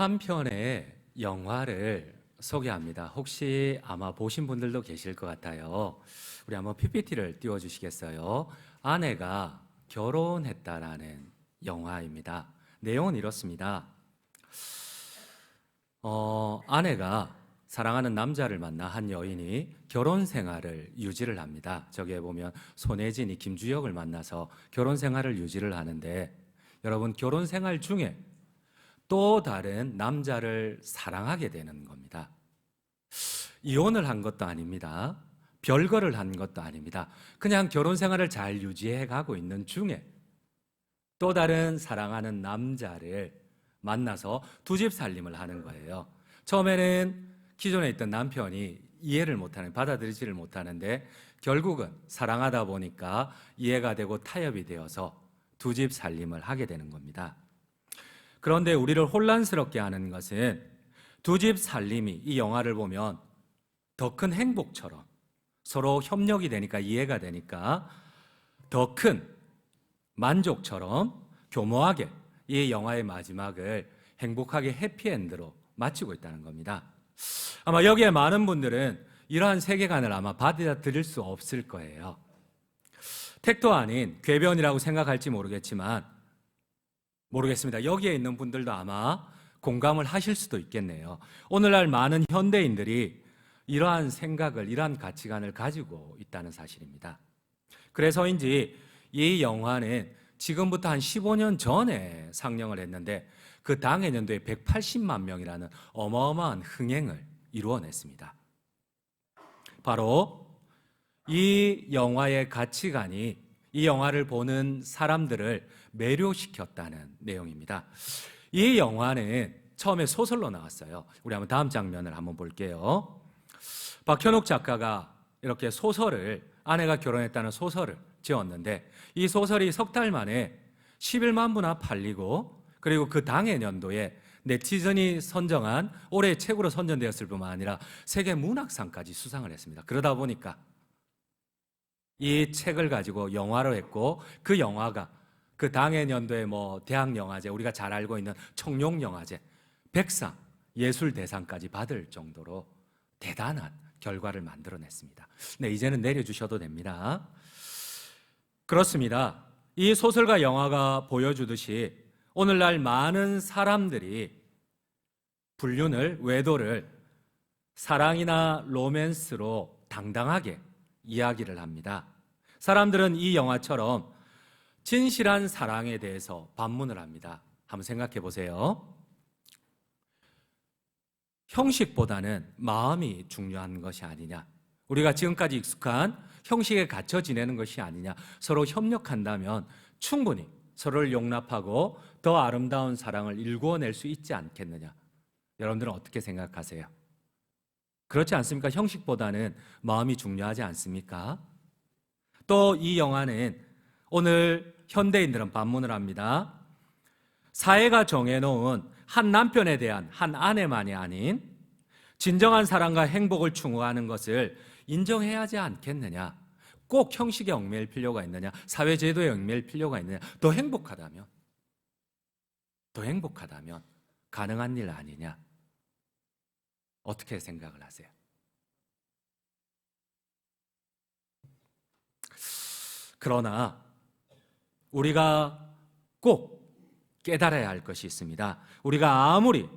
한 편의 영화를 소개합니다. 혹시 아마 보신 분들도 계실 것 같아요. 우리 한번 PPT를 띄워주시겠어요? 아내가 결혼했다라는 영화입니다. 내용은 이렇습니다. 아내가 사랑하는 남자를 만나 한 여인이 결혼 생활을 유지를 합니다. 저기에 보면 손예진이 김주혁을 만나서 결혼 생활을 유지를 하는데, 여러분, 결혼 생활 중에 또 다른 남자를 사랑하게 되는 겁니다. 이혼을 한 것도 아닙니다. 별거를 한 것도 아닙니다. 그냥 결혼 생활을 잘 유지해 가고 있는 중에 또 다른 사랑하는 남자를 만나서 두 집 살림을 하는 거예요. 처음에는 기존에 있던 남편이 이해를 못하는, 받아들이지를 못하는데 결국은 사랑하다 보니까 이해가 되고 타협이 되어서 두 집 살림을 하게 되는 겁니다. 그런데 우리를 혼란스럽게 하는 것은 두 집 살림이 이 영화를 보면 더 큰 행복처럼, 서로 협력이 되니까, 이해가 되니까 더 큰 만족처럼 교묘하게 이 영화의 마지막을 행복하게 해피엔드로 마치고 있다는 겁니다. 아마 여기에 많은 분들은 이러한 세계관을 아마 받아들일 수 없을 거예요. 택도 아닌 궤변이라고 생각할지 모르겠습니다. 여기에 있는 분들도 아마 공감을 하실 수도 있겠네요. 오늘날 많은 현대인들이 이러한 생각을, 이러한 가치관을 가지고 있다는 사실입니다. 그래서인지 이 영화는 지금부터 한 15년 전에 상영을 했는데 그 당해년도에 180만 명이라는 어마어마한 흥행을 이루어냈습니다. 바로 이 영화의 가치관이 이 영화를 보는 사람들을 매료시켰다는 내용입니다. 이 영화는 처음에 소설로 나왔어요. 우리 한번 다음 장면을 한번 볼게요. 박현욱 작가가 이렇게 소설을, 아내가 결혼했다는 소설을 지었는데 이 소설이 석 달 만에 11만 부나 팔리고, 그리고 그 당해 년도에 네티즌이 선정한 올해의 책으로 선정되었을 뿐만 아니라 세계 문학상까지 수상을 했습니다. 그러다 보니까 이 책을 가지고 영화로 했고, 그 영화가 그 당해 년도에 대학영화제, 우리가 잘 알고 있는 청룡영화제 백상 예술대상까지 받을 정도로 대단한 결과를 만들어냈습니다. 네, 이제는 내려주셔도 됩니다. 그렇습니다. 이 소설과 영화가 보여주듯이 오늘날 많은 사람들이 불륜을, 외도를 사랑이나 로맨스로 당당하게 이야기를 합니다. 사람들은 이 영화처럼 진실한 사랑에 대해서 반문을 합니다. 한번 생각해 보세요. 형식보다는 마음이 중요한 것이 아니냐, 우리가 지금까지 익숙한 형식에 갇혀 지내는 것이 아니냐, 서로 협력한다면 충분히 서로를 용납하고 더 아름다운 사랑을 일구어낼 수 있지 않겠느냐. 여러분들은 어떻게 생각하세요? 그렇지 않습니까? 형식보다는 마음이 중요하지 않습니까? 또 이 영화는 오늘 현대인들은 반문을 합니다. 사회가 정해놓은 한 남편에 대한 한 아내만이 아닌 진정한 사랑과 행복을 추구하는 것을 인정해야 하지 않겠느냐. 꼭 형식에 얽매일 필요가 있느냐, 사회제도에 얽매일 필요가 있느냐. 더 행복하다면 가능한 일 아니냐. 어떻게 생각을 하세요? 그러나 우리가 꼭 깨달아야 할 것이 있습니다. 우리가 아무리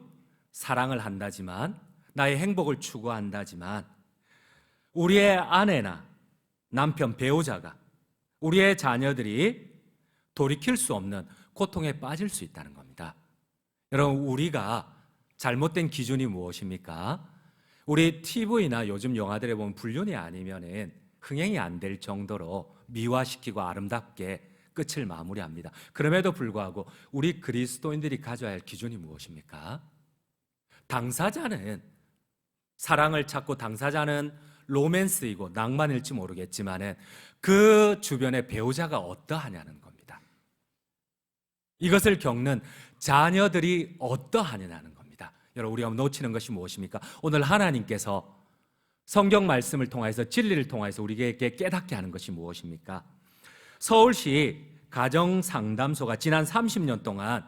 사랑을 한다지만, 나의 행복을 추구한다지만 우리의 아내나 남편, 배우자가, 우리의 자녀들이 돌이킬 수 없는 고통에 빠질 수 있다는 겁니다. 여러분, 우리가 잘못된 기준이 무엇입니까? 우리 TV나 요즘 영화들에 보면 불륜이 아니면은 흥행이 안 될 정도로 미화시키고 아름답게 끝을 마무리합니다. 그럼에도 불구하고 우리 그리스도인들이 가져야 할 기준이 무엇입니까? 당사자는 사랑을 찾고, 당사자는 로맨스이고 낭만일지 모르겠지만은 그 주변의 배우자가 어떠하냐는 겁니다. 이것을 겪는 자녀들이 어떠하냐는 겁니다. 여러분, 우리가 놓치는 것이 무엇입니까? 오늘 하나님께서 성경 말씀을 통해서, 진리를 통해서 우리에게 깨닫게 하는 것이 무엇입니까? 서울시 가정상담소가 지난 30년 동안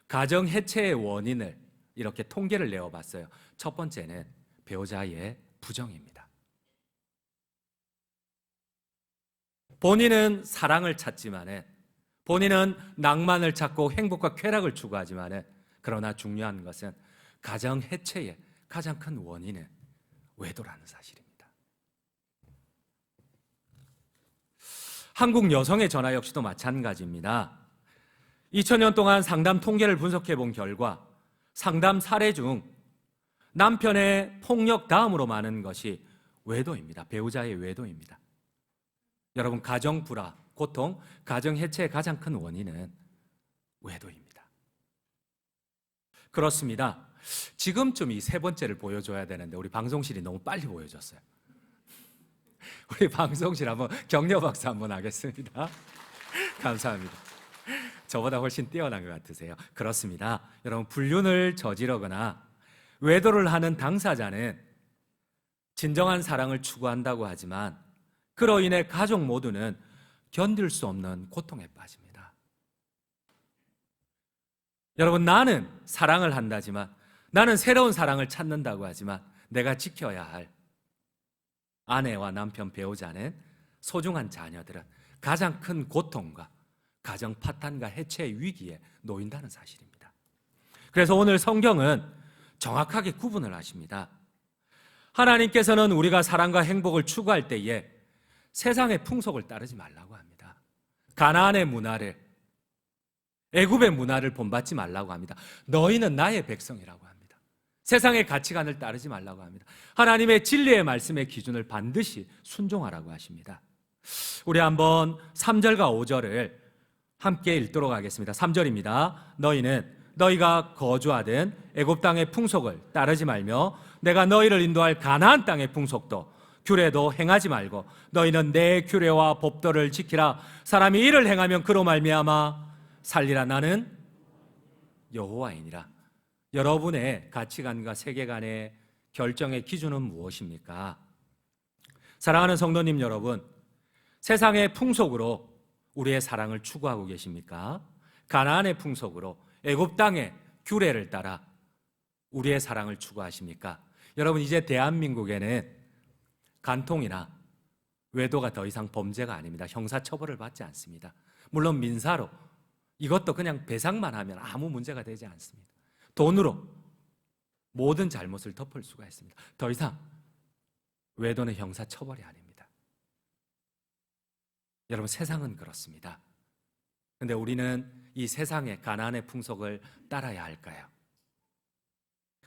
가정 해체의 원인을 이렇게 통계를 내어봤어요. 첫 번째는 배우자의 부정입니다. 본인은 사랑을 찾지만은, 본인은 낭만을 찾고 행복과 쾌락을 추구하지만은, 그러나 중요한 것은 가정 해체의 가장 큰 원인은 외도라는 사실입니다. 한국 여성의 전화 역시도 마찬가지입니다. 2000년 동안 상담 통계를 분석해 본 결과 상담 사례 중 남편의 폭력 다음으로 많은 것이 외도입니다. 배우자의 외도입니다. 여러분, 가정 불화, 고통, 가정 해체의 가장 큰 원인은 외도입니다. 그렇습니다. 지금쯤 이 세 번째를 보여줘야 되는데 우리 방송실이 너무 빨리 보여줬어요. 우리 방송실 한번 격려 박수 한번 하겠습니다. 감사합니다. 저보다 훨씬 뛰어난 것 같으세요. 그렇습니다. 여러분, 불륜을 저지르거나 외도를 하는 당사자는 진정한 사랑을 추구한다고 하지만 그로 인해 가족 모두는 견딜 수 없는 고통에 빠집니다. 여러분, 나는 사랑을 한다지만, 나는 새로운 사랑을 찾는다고 하지만 내가 지켜야 할 아내와 남편, 배우자는, 소중한 자녀들은 가장 큰 고통과 가정 파탄과 해체의 위기에 놓인다는 사실입니다. 그래서 오늘 성경은 정확하게 구분을 하십니다. 하나님께서는 우리가 사랑과 행복을 추구할 때에 세상의 풍속을 따르지 말라고 합니다. 가나안의 문화를, 애굽의 문화를 본받지 말라고 합니다. 너희는 나의 백성이라고 합니다. 세상의 가치관을 따르지 말라고 합니다. 하나님의 진리의 말씀의 기준을 반드시 순종하라고 하십니다. 우리 한번 3절과 5절을 함께 읽도록 하겠습니다. 3절입니다. 너희는 너희가 거주하던 애굽 땅의 풍속을 따르지 말며 내가 너희를 인도할 가나안 땅의 풍속도 규례도 행하지 말고 너희는 내 규례와 법도를 지키라. 사람이 이를 행하면 그로 말미암아 살리라. 나는 여호와이니라. 여러분의 가치관과 세계관의 결정의 기준은 무엇입니까? 사랑하는 성도님 여러분, 세상의 풍속으로 우리의 사랑을 추구하고 계십니까? 가나안의 풍속으로 애굽 땅의 규례를 따라 우리의 사랑을 추구하십니까? 여러분, 이제 대한민국에는 간통이나 외도가 더 이상 범죄가 아닙니다. 형사처벌을 받지 않습니다. 물론 민사로 이것도 그냥 배상만 하면 아무 문제가 되지 않습니다. 돈으로 모든 잘못을 덮을 수가 있습니다. 더 이상 외도는 형사처벌이 아닙니다. 여러분, 세상은 그렇습니다. 그런데 우리는 이 세상의 가나안의 풍속을 따라야 할까요?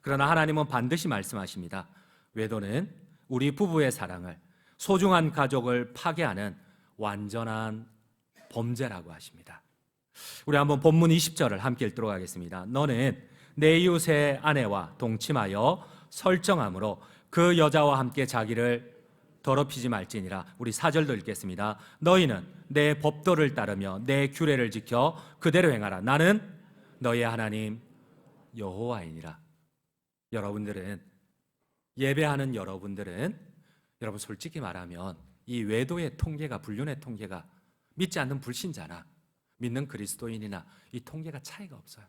그러나 하나님은 반드시 말씀하십니다. 외도는 우리 부부의 사랑을, 소중한 가족을 파괴하는 완전한 범죄라고 하십니다. 우리 한번 본문 20절을 함께 읽도록 하겠습니다. 너는 내 이웃의 아내와 동침하여 설정함으로 그 여자와 함께 자기를 더럽히지 말지니라. 우리 4절도 읽겠습니다. 너희는 내 법도를 따르며 내 규례를 지켜 그대로 행하라. 나는 너희의 하나님 여호와이니라. 여러분들은, 예배하는 여러분들은, 여러분 솔직히 말하면 이 외도의 통계가, 불륜의 통계가 믿지 않는 불신자나 믿는 그리스도인이나 이 통계가 차이가 없어요.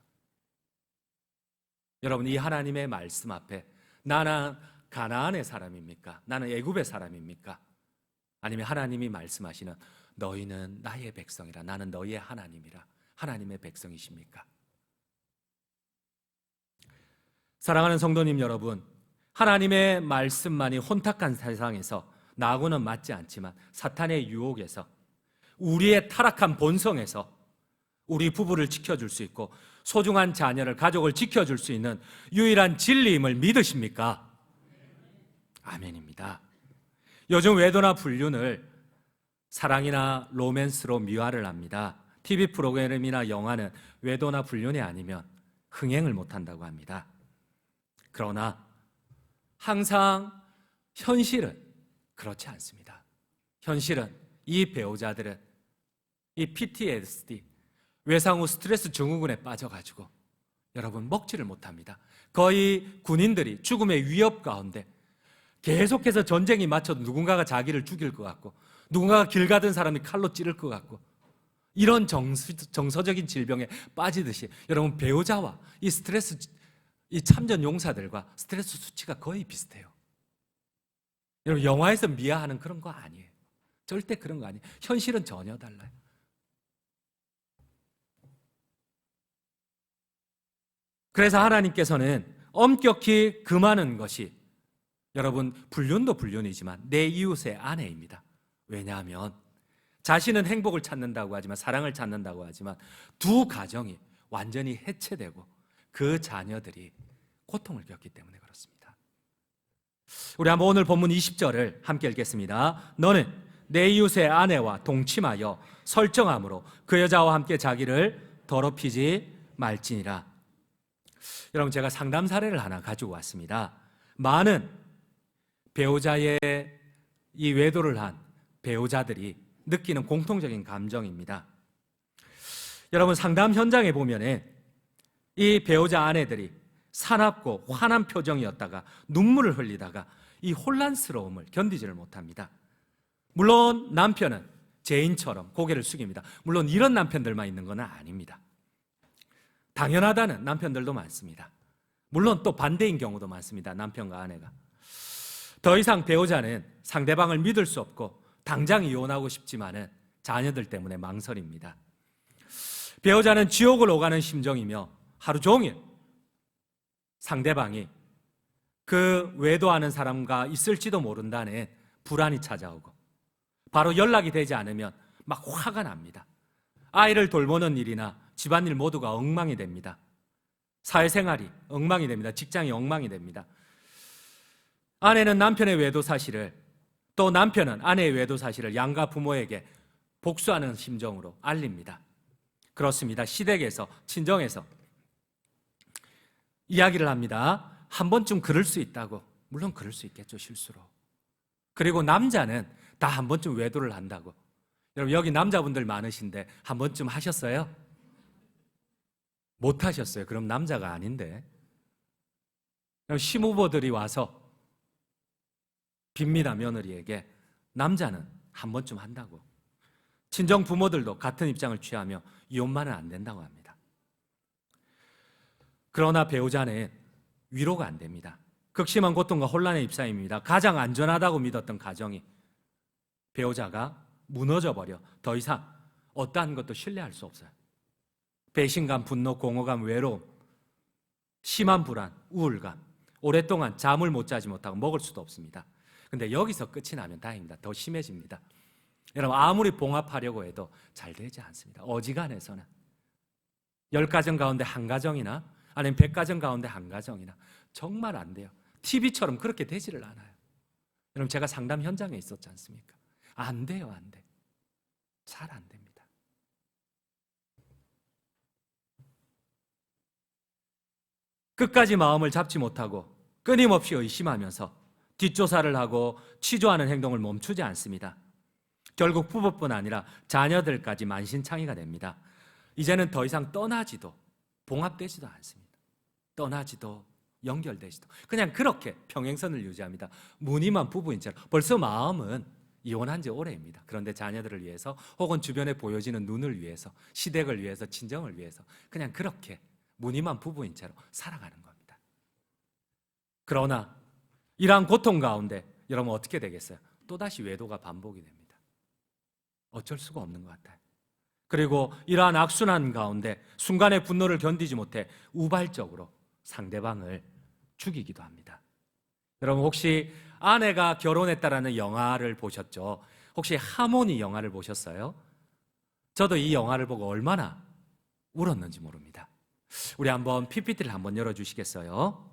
여러분, 이 하나님의 말씀 앞에 나는 가나안의 사람입니까? 나는 애굽의 사람입니까? 아니면 하나님이 말씀하시는 너희는 나의 백성이라, 나는 너희의 하나님이라, 하나님의 백성이십니까? 사랑하는 성도님 여러분, 하나님의 말씀만이 혼탁한 세상에서 나하고는 맞지 않지만 사탄의 유혹에서, 우리의 타락한 본성에서 우리 부부를 지켜줄 수 있고 소중한 자녀를, 가족을 지켜줄 수 있는 유일한 진리임을 믿으십니까? 아멘입니다. 요즘 외도나 불륜을 사랑이나 로맨스로 미화를 합니다. TV 프로그램이나 영화는 외도나 불륜이 아니면 흥행을 못한다고 합니다. 그러나 항상 현실은 그렇지 않습니다. 현실은 이 배우자들은 이 PTSD, 외상 후 스트레스 증후군에 빠져가지고 여러분 먹지를 못합니다. 거의 군인들이 죽음의 위협 가운데 계속해서 전쟁이 맞춰도 누군가가 자기를 죽일 것 같고 누군가가 길 가던 사람이 칼로 찌를 것 같고 이런 정서적인 질병에 빠지듯이 여러분 배우자와 이 스트레스, 이 참전 용사들과 스트레스 수치가 거의 비슷해요. 여러분, 영화에서 미화하는 그런 거 아니에요. 절대 그런 거 아니에요. 현실은 전혀 달라요. 그래서 하나님께서는 엄격히 금하는 것이, 여러분, 불륜도 불륜이지만 내 이웃의 아내입니다. 왜냐하면 자신은 행복을 찾는다고 하지만, 사랑을 찾는다고 하지만 두 가정이 완전히 해체되고 그 자녀들이 고통을 겪기 때문에 그렇습니다. 우리 한번 오늘 본문 20절을 함께 읽겠습니다. 너는 내 이웃의 아내와 동침하여 설정함으로 그 여자와 함께 자기를 더럽히지 말지니라. 여러분, 제가 상담 사례를 하나 가지고 왔습니다. 많은 배우자의 이 외도를 한 배우자들이 느끼는 공통적인 감정입니다. 여러분, 상담 현장에 보면은 이 배우자 아내들이 사납고 환한 표정이었다가 눈물을 흘리다가 이 혼란스러움을 견디지를 못합니다. 물론 남편은 죄인처럼 고개를 숙입니다. 물론 이런 남편들만 있는 건 아닙니다. 당연하다는 남편들도 많습니다. 물론 또 반대인 경우도 많습니다. 남편과 아내가 더 이상 배우자는 상대방을 믿을 수 없고 당장 이혼하고 싶지만은 자녀들 때문에 망설입니다. 배우자는 지옥을 오가는 심정이며 하루 종일 상대방이 그 외도하는 사람과 있을지도 모른다는 불안이 찾아오고, 바로 연락이 되지 않으면 막 화가 납니다. 아이를 돌보는 일이나 집안일 모두가 엉망이 됩니다. 사회생활이 엉망이 됩니다. 직장이 엉망이 됩니다. 아내는 남편의 외도 사실을, 또 남편은 아내의 외도 사실을 양가 부모에게 복수하는 심정으로 알립니다. 그렇습니다. 시댁에서, 친정에서 이야기를 합니다. 한 번쯤 그럴 수 있다고. 물론 그럴 수 있겠죠, 실수로. 그리고 남자는 다 한 번쯤 외도를 한다고. 여러분, 여기 남자분들 많으신데 한 번쯤 하셨어요? 못 하셨어요. 그럼 남자가 아닌데. 시부모들이 와서 빕니다, 며느리에게. 남자는 한 번쯤 한다고. 친정 부모들도 같은 입장을 취하며 이혼만은 안 된다고 합니다. 그러나 배우자는 위로가 안 됩니다. 극심한 고통과 혼란의 입사입니다. 가장 안전하다고 믿었던 가정이 배우자가 무너져버려 더 이상 어떠한 것도 신뢰할 수 없어요. 배신감, 분노, 공허감, 외로움, 심한 불안, 우울감, 오랫동안 잠을 못 자지 못하고 먹을 수도 없습니다. 근데 여기서 끝이 나면 다행입니다. 더 심해집니다. 여러분, 아무리 봉합하려고 해도 잘 되지 않습니다. 어지간해서는 10가정 가운데 한 가정이나 아니면 100가정 가운데 한 가정이나 정말 안 돼요. TV처럼 그렇게 되지를 않아요. 여러분, 제가 상담 현장에 있었지 않습니까? 안 돼요, 안 돼. 잘 안 됩니다. 끝까지 마음을 잡지 못하고 끊임없이 의심하면서 뒷조사를 하고 치조하는 행동을 멈추지 않습니다. 결국 부부뿐 아니라 자녀들까지 만신창이가 됩니다. 이제는 더 이상 떠나지도 봉합되지도 않습니다. 떠나지도 연결되지도, 그냥 그렇게 평행선을 유지합니다. 무늬만 부부인 채로. 벌써 마음은 이혼한 지 오래입니다. 그런데 자녀들을 위해서, 혹은 주변에 보여지는 눈을 위해서, 시댁을 위해서, 친정을 위해서 그냥 그렇게 무늬만 부부인 채로 살아가는 겁니다. 그러나 이러한 고통 가운데 여러분 어떻게 되겠어요? 또다시 외도가 반복이 됩니다. 어쩔 수가 없는 것 같아요. 그리고 이러한 악순환 가운데 순간의 분노를 견디지 못해 우발적으로 상대방을 죽이기도 합니다. 여러분, 혹시 아내가 결혼했다라는 영화를 보셨죠? 혹시 하모니 영화를 보셨어요? 저도 이 영화를 보고 얼마나 울었는지 모릅니다. 우리 한번 PPT를 한번 열어주시겠어요?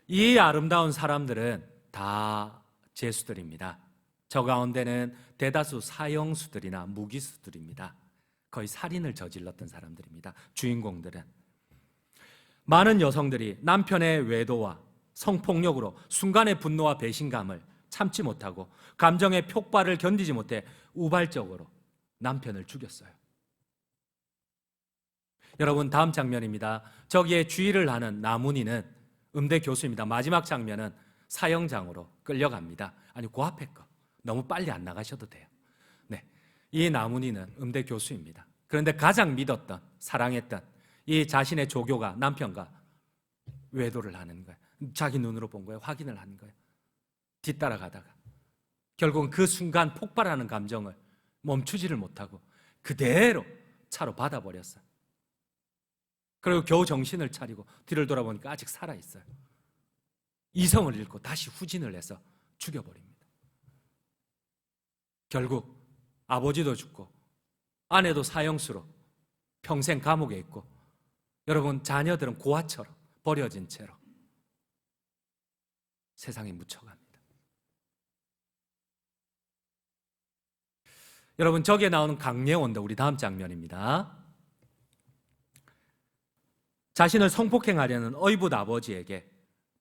이 아름다운 사람들은 다 죄수들입니다. 저 가운데는 대다수 사형수들이나 무기수들입니다. 거의 살인을 저질렀던 사람들입니다. 주인공들은. 많은 여성들이 남편의 외도와 성폭력으로 순간의 분노와 배신감을 참지 못하고 감정의 폭발을 견디지 못해 우발적으로 남편을 죽였어요. 여러분, 다음 장면입니다. 저기에 주의를 하는 나문희는 음대 교수입니다. 마지막 장면은 사형장으로 끌려갑니다. 아니, 그 앞에 거 너무 빨리 안 나가셔도 돼요. 네, 이 나문희는 음대 교수입니다. 그런데 가장 믿었던, 사랑했던 이 자신의 조교가, 남편과 외도를 하는 거예요. 자기 눈으로 본 거예요. 확인을 한 거예요. 뒤따라가다가 결국은 그 순간 폭발하는 감정을 멈추지를 못하고 그대로 차로 받아버렸어요. 그리고 겨우 정신을 차리고 뒤를 돌아보니까 아직 살아있어요. 이성을 잃고 다시 후진을 해서 죽여버립니다. 결국 아버지도 죽고 아내도 사형수로 평생 감옥에 있고, 여러분 자녀들은 고아처럼 버려진 채로 세상에 묻혀갑니다. 여러분 저기에 나오는 강예원도 우리 다음 장면입니다. 자신을 성폭행하려는 의붓 아버지에게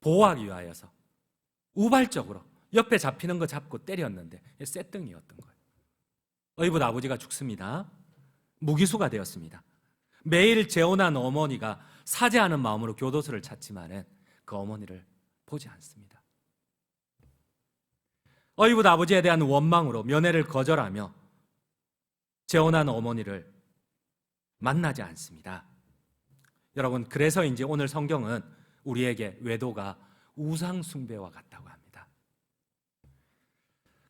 보호하기 위하여서 우발적으로 옆에 잡히는 거 잡고 때렸는데 쇳등이었던 거예요. 의붓 아버지가 죽습니다. 무기수가 되었습니다. 매일 재혼한 어머니가 사죄하는 마음으로 교도소를 찾지만은 그 어머니를 보지 않습니다. 의붓 아버지에 대한 원망으로 면회를 거절하며 재혼한 어머니를 만나지 않습니다. 여러분 그래서인지 오늘 성경은 우리에게 외도가 우상 숭배와 같다고 합니다.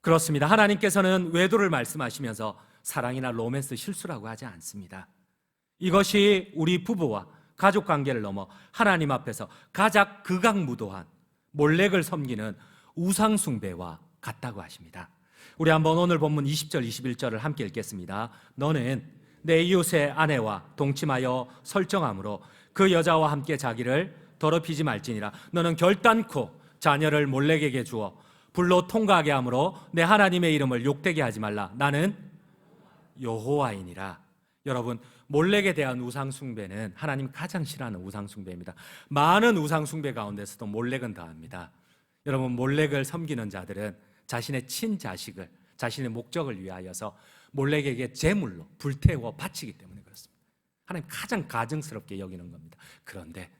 그렇습니다. 하나님께서는 외도를 말씀하시면서 사랑이나 로맨스 실수라고 하지 않습니다. 이것이 우리 부부와 가족 관계를 넘어 하나님 앞에서 가장 극악무도한 몰렉을 섬기는 우상 숭배와 같다고 하십니다. 우리 한번 오늘 본문 20절 21절을 함께 읽겠습니다. 너는 내 이웃의 아내와 동침하여 설정함으로 그 여자와 함께 자기를 더럽히지 말지니라. 너는 결단코 자녀를 몰렉에게 주어 불로 통과하게 함으로 내 하나님의 이름을 욕되게 하지 말라. 나는 여호와이니라. 여러분 몰렉에 대한 우상숭배는 하나님 가장 싫어하는 우상숭배입니다. 많은 우상숭배 가운데서도 몰렉은 더합니다. 여러분 몰렉을 섬기는 자들은 자신의 친자식을, 자신의 목적을 위하여서 몰렉에게 제물로 불태워 바치기 때문에 그렇습니다. 하나님 가장 가증스럽게 여기는 겁니다. 그런데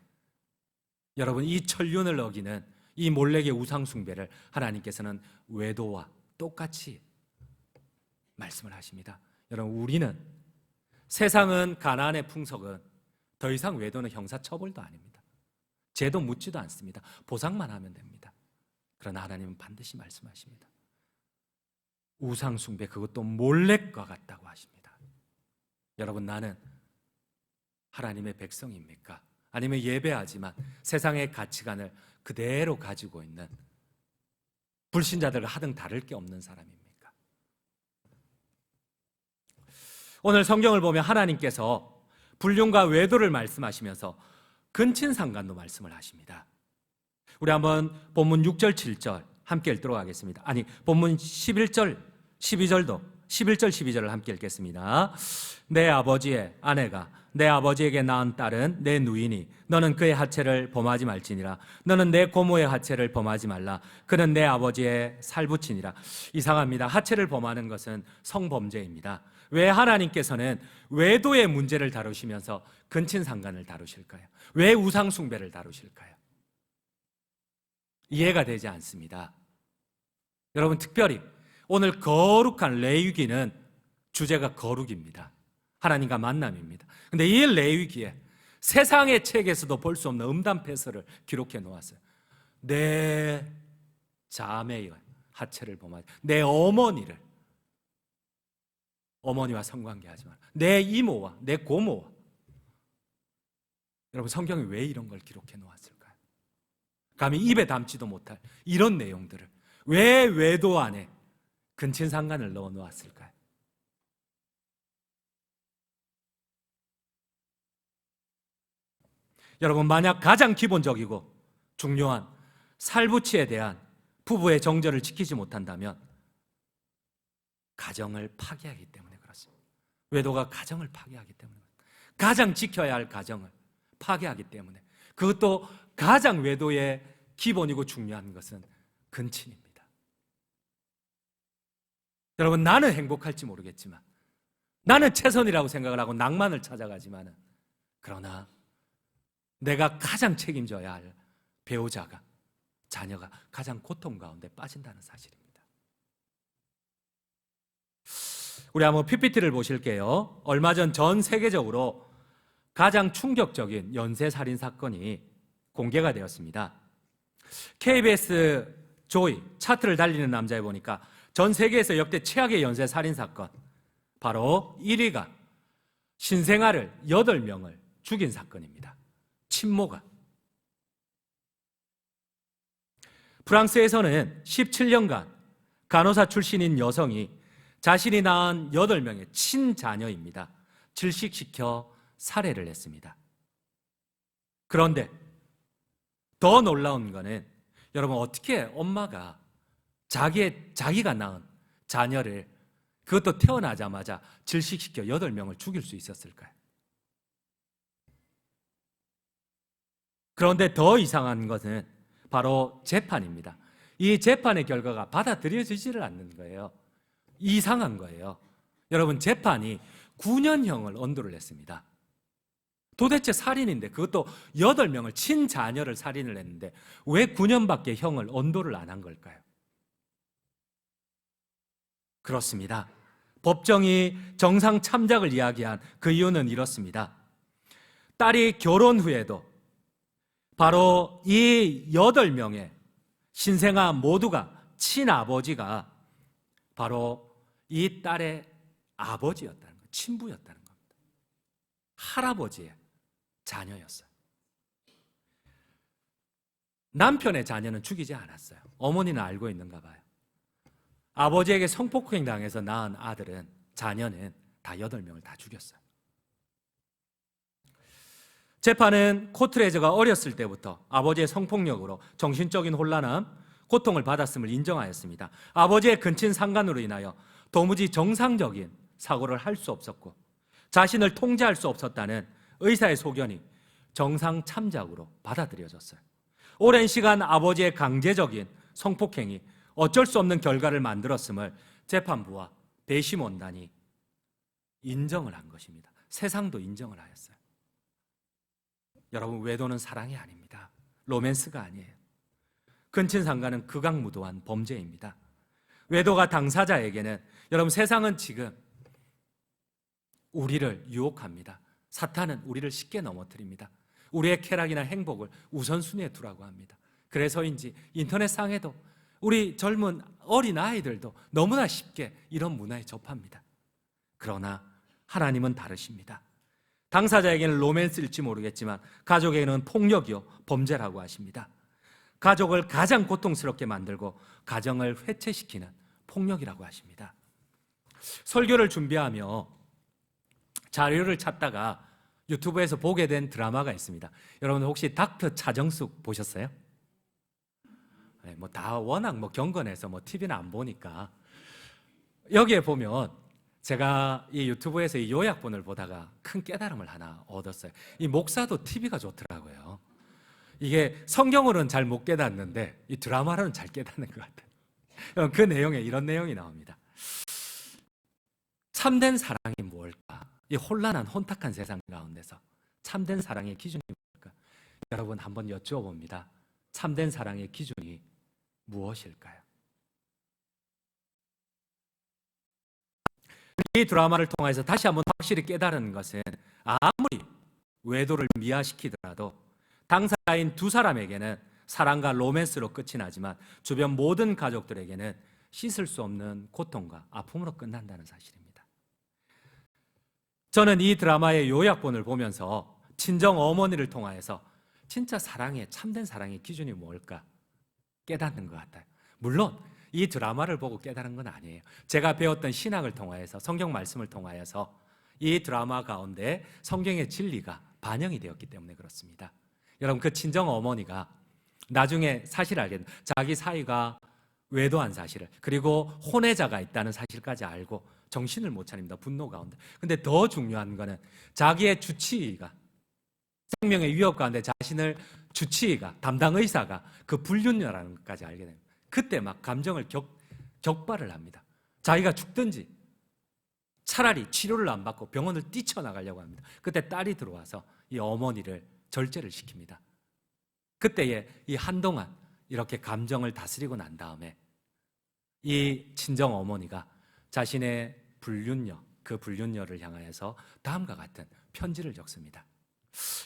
여러분 이 천륜을 어기는 이 몰렉의 우상숭배를 하나님께서는 외도와 똑같이 말씀을 하십니다. 여러분 우리는 세상은 가나안의 풍속은 더 이상 외도는 형사처벌도 아닙니다. 죄도 묻지도 않습니다. 보상만 하면 됩니다. 그러나 하나님은 반드시 말씀하십니다. 우상숭배 그것도 몰렉과 같다고 하십니다. 여러분 나는 하나님의 백성입니까? 아니면 예배하지만 세상의 가치관을 그대로 가지고 있는 불신자들과 하등 다를 게 없는 사람입니까? 오늘 성경을 보면 하나님께서 불륜과 외도를 말씀하시면서 근친상간도 말씀을 하십니다. 우리 한번 본문 6절 7절 함께 읽도록 하겠습니다. 아니 본문 11절 12절도 11절 12절을 함께 읽겠습니다. 내 아버지의 아내가 내 아버지에게 낳은 딸은 내 누이니 너는 그의 하체를 범하지 말지니라. 너는 내 고모의 하체를 범하지 말라. 그는 내 아버지의 살부친이라. 이상합니다. 하체를 범하는 것은 성범죄입니다. 왜 하나님께서는 외도의 문제를 다루시면서 근친상간을 다루실까요? 왜 우상숭배를 다루실까요? 이해가 되지 않습니다. 여러분 특별히 오늘 거룩한 레위기는 주제가 거룩입니다. 하나님과 만남입니다. 그런데 이 레위기에 세상의 책에서도 볼 수 없는 음담 패설을 기록해 놓았어요. 내 자매의 하체를 범하지, 내 어머니를, 어머니와 성관계하지 마라. 내 이모와 내 고모와. 여러분 성경이 왜 이런 걸 기록해 놓았을까요? 감히 입에 담지도 못할 이런 내용들을 왜 외도 안에 근친상간을 넣어 놓았을까요? 여러분 만약 가장 기본적이고 중요한 살부치에 대한 부부의 정절을 지키지 못한다면 가정을 파괴하기 때문에 그렇습니다. 외도가 가정을 파괴하기 때문에, 가장 지켜야 할 가정을 파괴하기 때문에, 그것도 가장 외도의 기본이고 중요한 것은 근친입니다. 여러분 나는 행복할지 모르겠지만, 나는 최선이라고 생각을 하고 낭만을 찾아가지만은, 그러나 내가 가장 책임져야 할 배우자가, 자녀가 가장 고통 가운데 빠진다는 사실입니다. 우리 한번 PPT를 보실게요. 얼마 전 세계적으로 가장 충격적인 연쇄살인 사건이 공개가 되었습니다. KBS 조이 차트를 달리는 남자에 보니까 전 세계에서 역대 최악의 연쇄 살인 사건, 바로 1위가 신생아를 8명을 죽인 사건입니다. 친모가. 프랑스에서는 17년간 간호사 출신인 여성이 자신이 낳은 8명의 친자녀입니다. 질식시켜 살해를 했습니다. 그런데 더 놀라운 거는 여러분, 어떻게 엄마가 자기가 낳은 자녀를, 그것도 태어나자마자 질식시켜 8명을 죽일 수 있었을까요? 그런데 더 이상한 것은 바로 재판입니다. 이 재판의 결과가 받아들여지지를 않는 거예요. 이상한 거예요. 여러분, 재판이 9년형을 언도를 했습니다. 도대체 살인인데, 그것도 8명을, 친자녀를 살인을 했는데 왜 9년밖에 형을 언도를 안 한 걸까요? 그렇습니다. 법정이 정상 참작을 이야기한 그 이유는 이렇습니다. 딸이 결혼 후에도 바로 이 8명의 신생아 모두가 친아버지가 바로 이 딸의 아버지였다는 거예요. 친부였다는 겁니다. 할아버지의 자녀였어요. 남편의 자녀는 죽이지 않았어요. 어머니는 알고 있는가 봐요. 아버지에게 성폭행 당해서 낳은 아들은, 자녀는 다 8명을 다 죽였어요. 재판은 코트레저가 어렸을 때부터 아버지의 성폭력으로 정신적인 혼란함, 고통을 받았음을 인정하였습니다. 아버지의 근친 상간으로 인하여 도무지 정상적인 사고를 할 수 없었고 자신을 통제할 수 없었다는 의사의 소견이 정상 참작으로 받아들여졌어요. 오랜 시간 아버지의 강제적인 성폭행이 어쩔 수 없는 결과를 만들었음을 재판부와 배심원단이 인정을 한 것입니다. 세상도 인정을 하였어요. 여러분, 외도는 사랑이 아닙니다. 로맨스가 아니에요. 근친상간은 극악무도한 범죄입니다. 외도가 당사자에게는, 여러분, 세상은 지금 우리를 유혹합니다. 사탄은 우리를 쉽게 넘어뜨립니다. 우리의 쾌락이나 행복을 우선순위에 두라고 합니다. 그래서인지 인터넷상에도 우리 젊은 어린 아이들도 너무나 쉽게 이런 문화에 접합니다. 그러나 하나님은 다르십니다. 당사자에게는 로맨스일지 모르겠지만 가족에게는 폭력이요 범죄라고 하십니다. 가족을 가장 고통스럽게 만들고 가정을 회체시키는 폭력이라고 하십니다. 설교를 준비하며 자료를 찾다가 유튜브에서 보게 된 드라마가 있습니다. 여러분, 혹시 닥터 차정숙 보셨어요? 네, 다 워낙 경건해서 TV는 안 보니까. 여기에 보면 제가 이 유튜브에서 이 요약본을 보다가 큰 깨달음을 하나 얻었어요. 이 목사도 TV가 좋더라고요. 이게 성경으로는 잘 못 깨닫는데 이 드라마로는 잘 깨닫는 것 같아요. 그 내용에 이런 내용이 나옵니다. 참된 사랑이 뭘까? 이 혼란한 혼탁한 세상 가운데서 참된 사랑의 기준이 뭘까? 여러분, 한번 여쭈어봅니다. 참된 사랑의 기준이 무엇일까요? 이 드라마를 통해서 다시 한번 확실히 깨달은 것은, 아무리 외도를 미화시키더라도 당사자인 두 사람에게는 사랑과 로맨스로 끝이 나지만 주변 모든 가족들에게는 씻을 수 없는 고통과 아픔으로 끝난다는 사실입니다. 저는 이 드라마의 요약본을 보면서 친정 어머니를 통하여서 진짜 사랑의, 참된 사랑의 기준이 뭘까 깨닫는 것 같아요. 물론 이 드라마를 보고 깨달은 건 아니에요. 제가 배웠던 신학을 통하여서, 성경 말씀을 통하여서 이 드라마 가운데 성경의 진리가 반영이 되었기 때문에 그렇습니다. 여러분, 그 친정 어머니가 나중에 사실을 알게 됩니다. 자기 사위가 외도한 사실을, 그리고 혼외자가 있다는 사실까지 알고 정신을 못 차립니다. 분노 가운데. 근데 더 중요한 거는 자기의 주치의가, 생명의 위협 가운데 자신을 주치의가, 담당 의사가 그 불륜녀라는 것까지 알게 됩니다. 그때 막 감정을 격발을 합니다. 자기가 죽든지 차라리 치료를 안 받고 병원을 뛰쳐나가려고 합니다. 그때 딸이 들어와서 이 어머니를 절제를 시킵니다. 그때에 이 한동안 이렇게 감정을 다스리고 난 다음에 이 친정 어머니가 자신의 불륜녀, 그 불륜녀를 향하여서 다음과 같은 편지를 적습니다.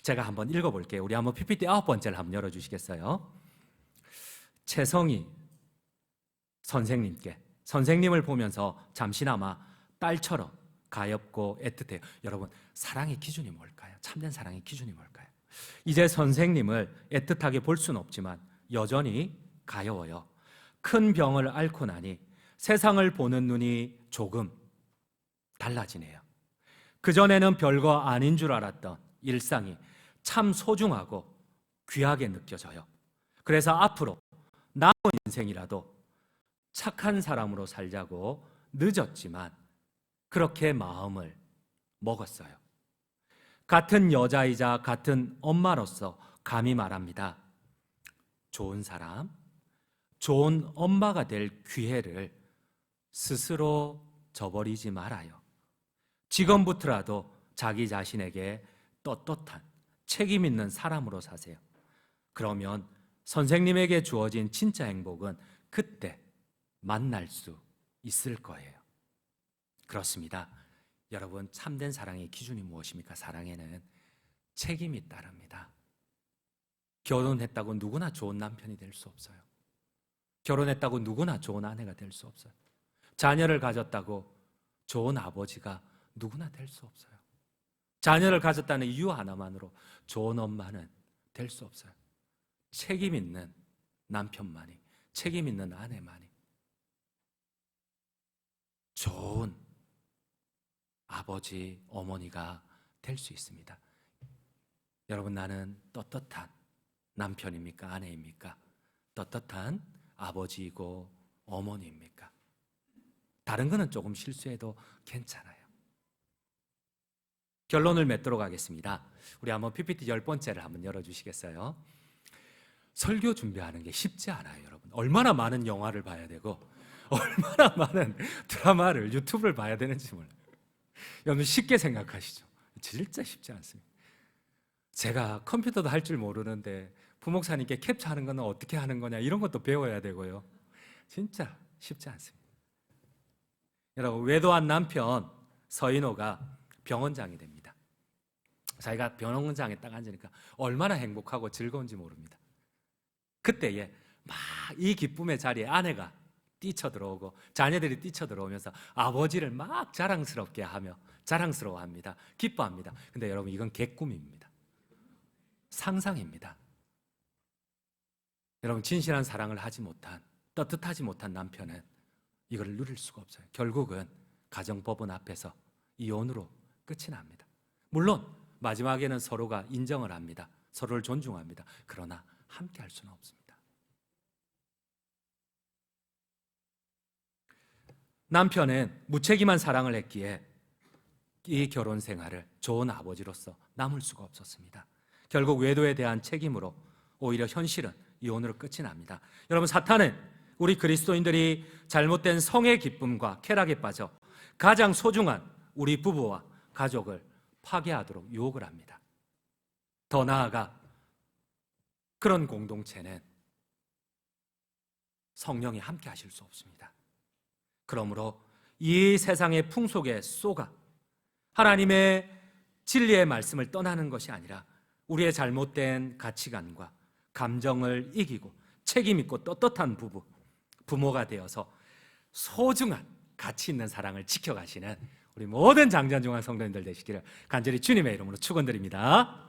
제가 한번 읽어볼게요. 우리 한번 PPT 9번째를 한번 열어주시겠어요? 채성이 선생님께, 선생님을 보면서 잠시나마 딸처럼 가엾고 애틋해요. 여러분, 사랑의 기준이 뭘까요? 참된 사랑의 기준이 뭘까요? 이제 선생님을 애틋하게 볼 수는 없지만 여전히 가여워요. 큰 병을 앓고 나니 세상을 보는 눈이 조금 달라지네요. 그전에는 별거 아닌 줄 알았던 일상이 참 소중하고 귀하게 느껴져요. 그래서 앞으로 남은 인생이라도 착한 사람으로 살자고 늦었지만 그렇게 마음을 먹었어요. 같은 여자이자 같은 엄마로서 감히 말합니다. 좋은 사람, 좋은 엄마가 될 기회를 스스로 저버리지 말아요. 지금부터라도 자기 자신에게 떳떳한 책임 있는 사람으로 사세요. 그러면 선생님에게 주어진 진짜 행복은 그때 만날 수 있을 거예요. 그렇습니다. 여러분, 참된 사랑의 기준이 무엇입니까? 사랑에는 책임이 따릅니다. 결혼했다고 누구나 좋은 남편이 될 수 없어요. 결혼했다고 누구나 좋은 아내가 될 수 없어요. 자녀를 가졌다고 좋은 아버지가 누구나 될 수 없어요. 자녀를 가졌다는 이유 하나만으로 좋은 엄마는 될 수 없어요. 책임 있는 남편만이, 책임 있는 아내만이 좋은 아버지, 어머니가 될 수 있습니다. 여러분, 나는 떳떳한 남편입니까? 아내입니까? 떳떳한 아버지이고 어머니입니까? 다른 거는 조금 실수해도 괜찮아요. 결론을 맺도록 하겠습니다. 우리 한번 PPT 10번째를 한번 열어주시겠어요? 설교 준비하는 게 쉽지 않아요, 여러분. 얼마나 많은 영화를 봐야 되고 얼마나 많은 드라마를, 유튜브를 봐야 되는지 몰라요. 여러분, 쉽게 생각하시죠? 진짜 쉽지 않습니다. 제가 컴퓨터도 할 줄 모르는데 부목사님께 캡처하는 거는 어떻게 하는 거냐, 이런 것도 배워야 되고요. 진짜 쉽지 않습니다. 여러분, 외도한 남편 서인호가 병원장이 됩니다. 자기가 병원장에 딱 앉으니까 얼마나 행복하고 즐거운지 모릅니다. 그때에 막 이 기쁨의 자리에 아내가 뛰쳐들어오고 자녀들이 뛰쳐들어오면서 아버지를 막 자랑스럽게 하며 자랑스러워합니다. 기뻐합니다. 근데 여러분, 이건 개꿈입니다. 상상입니다. 여러분, 진실한 사랑을 하지 못한, 떳떳하지 못한 남편은 이걸 누릴 수가 없어요. 결국은 가정법원 앞에서 이혼으로 끝이 납니다. 물론 마지막에는 서로가 인정을 합니다. 서로를 존중합니다. 그러나 함께 할 수는 없습니다. 남편은 무책임한 사랑을 했기에 이 결혼 생활을 좋은 아버지로서 남을 수가 없었습니다. 결국 외도에 대한 책임으로 오히려 현실은 이혼으로 끝이 납니다. 여러분, 사탄은 우리 그리스도인들이 잘못된 성의 기쁨과 쾌락에 빠져 가장 소중한 우리 부부와 가족을 파괴하도록 유혹을 합니다. 더 나아가 그런 공동체는 성령이 함께 하실 수 없습니다. 그러므로 이 세상의 풍속에 쏘가 하나님의 진리의 말씀을 떠나는 것이 아니라 우리의 잘못된 가치관과 감정을 이기고 책임 있고 떳떳한 부모가 되어서 소중한 가치 있는 사랑을 지켜가시는 우리 모든 장전중앙 성도님들 되시기를 간절히 주님의 이름으로 축원드립니다.